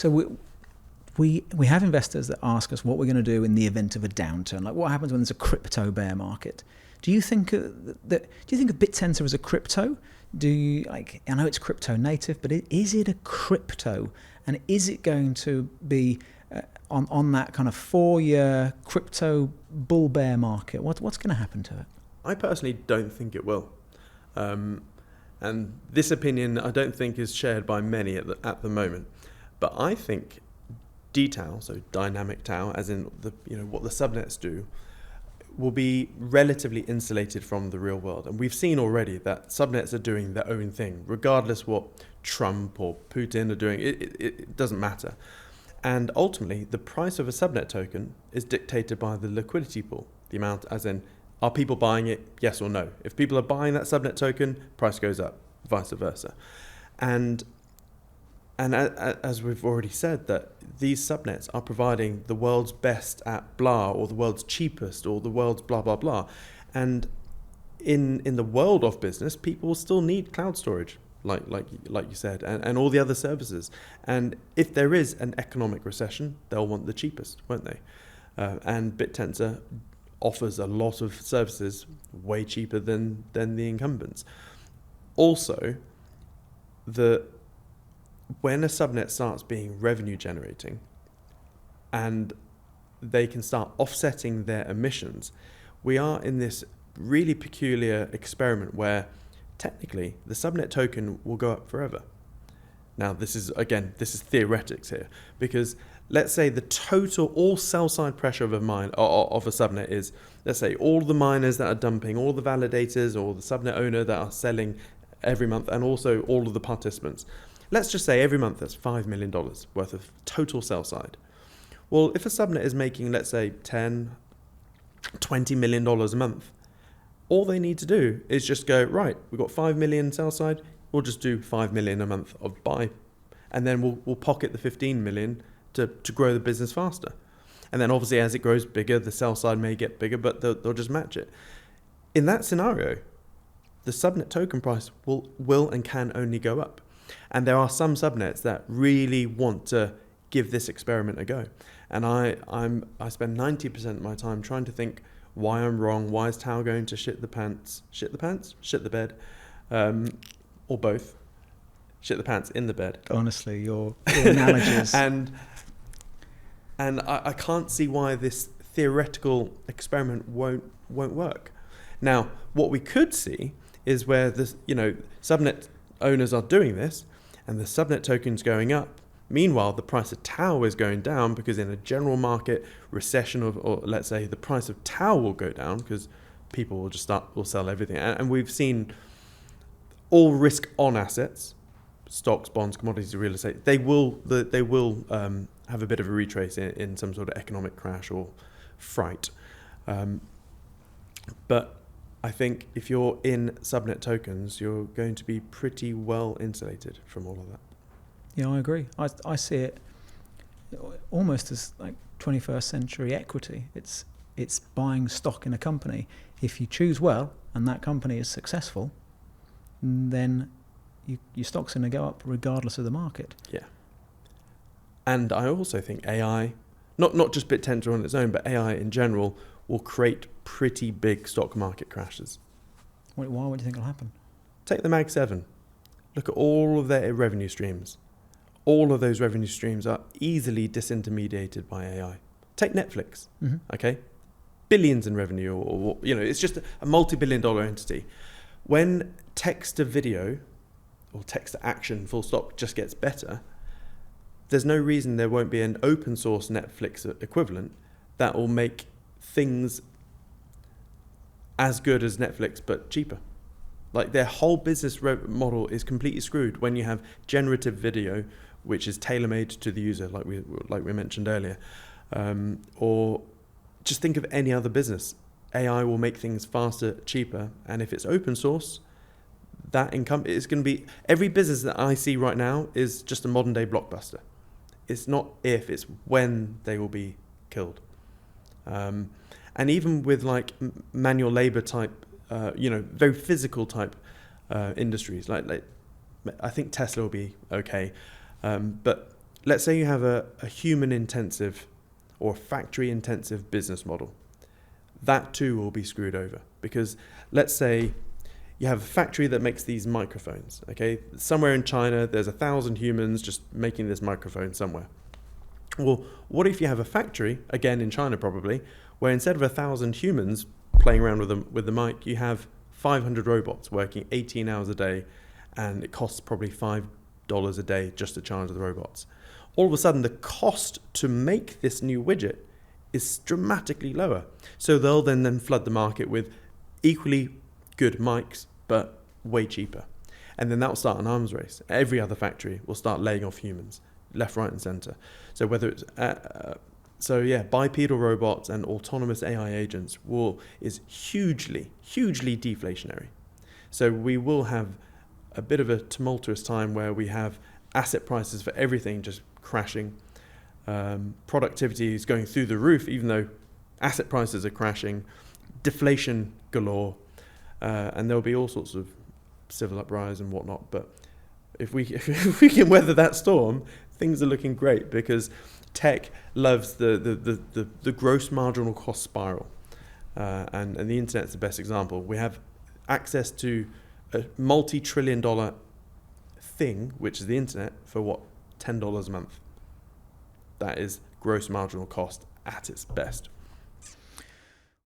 So we have investors that ask us what we're going to do in the event of a downturn. Like, what happens when there's a crypto bear market? Do you think of Bitensor as a crypto? I know it's crypto native, but is it a crypto? And is it going to be on that kind of 4-year crypto bull bear market? What's going to happen to it? I personally don't think it will. And this opinion I don't think is shared by many at the moment. But I think DTAO, so dynamic TAO, as in what the subnets do, will be relatively insulated from the real world. And we've seen already that subnets are doing their own thing, regardless what Trump or Putin are doing. It doesn't matter. And ultimately, the price of a subnet token is dictated by the liquidity pool, the amount, as in, are people buying it, yes or no? If people are buying that subnet token, price goes up, vice versa. And as we've already said, that these subnets are providing the world's best at blah, or the world's cheapest, or the world's blah, blah, blah. And in the world of business, people still need cloud storage, like you said, and all the other services. And if there is an economic recession, they'll want the cheapest, won't they? And Bittensor offers a lot of services way cheaper than the incumbents. Also, when a subnet starts being revenue generating and they can start offsetting their emissions, we are in this really peculiar experiment where technically the subnet token will go up forever. Now, this is theoretics here, because let's say the total all sell side pressure of a subnet is, let's say, all the miners that are dumping, all the validators, or the subnet owner that are selling every month, and also all of the participants. Let's just say every month that's $5 million worth of total sell side. Well, if a subnet is making, let's say, $10, $20 million a month, all they need to do is just go, right, we've got 5 million sell side, we'll just do 5 million a month of buy, and then we'll pocket the 15 million to grow the business faster. And then obviously as it grows bigger, the sell side may get bigger, but they'll just match it. In that scenario, the subnet token price will and can only go up. And there are some subnets that really want to give this experiment a go. And I spend 90% of my time trying to think why I'm wrong. Why is TAO going to shit the bed, or both? Shit the pants in the bed. Honestly, your analogies. and I can't see why this theoretical experiment won't work. Now, what we could see is where subnet owners are doing this, and the subnet token's going up. Meanwhile, the price of TAO is going down, because in a general market recession, or let's say the price of TAO will go down because people will sell everything. And we've seen all risk on assets, stocks, bonds, commodities, real estate. They will have a bit of a retrace in some sort of economic crash or fright. But I think if you're in subnet tokens, you're going to be pretty well insulated from all of that. Yeah, I agree. I see it almost as like 21st century equity. It's buying stock in a company. If you choose well and that company is successful, then your stock's going to go up regardless of the market. Yeah. And I also think AI, not just Bitensor on its own, but AI in general, will create pretty big stock market crashes. Why would you think it'll happen? Take the Mag 7. Look at all of their revenue streams. All of those revenue streams are easily disintermediated by AI. Take Netflix, okay? Billions in revenue, or it's just a multi-billion-dollar entity. When text to video, or text to action, full stop, just gets better, there's no reason there won't be an open source Netflix equivalent that will make things as good as Netflix but cheaper. Like, their whole business model is completely screwed when you have generative video, which is tailor-made to the user, like we mentioned earlier. Or just think of any other business. AI will make things faster, cheaper, and if it's open source, that income is going to be... Every business that I see right now is just a modern-day Blockbuster. It's not if, it's when they will be killed. And even with like manual labor type, very physical type industries, like I think Tesla will be okay. But let's say you have a human-intensive or factory-intensive business model. That too will be screwed over, because let's say you have a factory that makes these microphones, okay? Somewhere in China, there's 1,000 humans just making this microphone somewhere. Well, what if you have a factory, again in China probably, where instead of 1,000 humans playing around with the mic, you have 500 robots working 18 hours a day, and it costs probably $5 a day just to charge the robots. All of a sudden, the cost to make this new widget is dramatically lower. So they'll then flood the market with equally good mics, but way cheaper. And then that'll start an arms race. Every other factory will start laying off humans, left, right, and center. So whether it's bipedal robots and autonomous AI agents is hugely deflationary. So we will have a bit of a tumultuous time where we have asset prices for everything just crashing. Productivity is going through the roof, even though asset prices are crashing. Deflation galore, and there'll be all sorts of civil uprise and whatnot. But if we can weather that storm, things are looking great, because tech loves the gross marginal cost spiral, and the internet's the best example. We have access to a multi-trillion-dollar thing, which is the internet, for $10 a month. That is gross marginal cost at its best.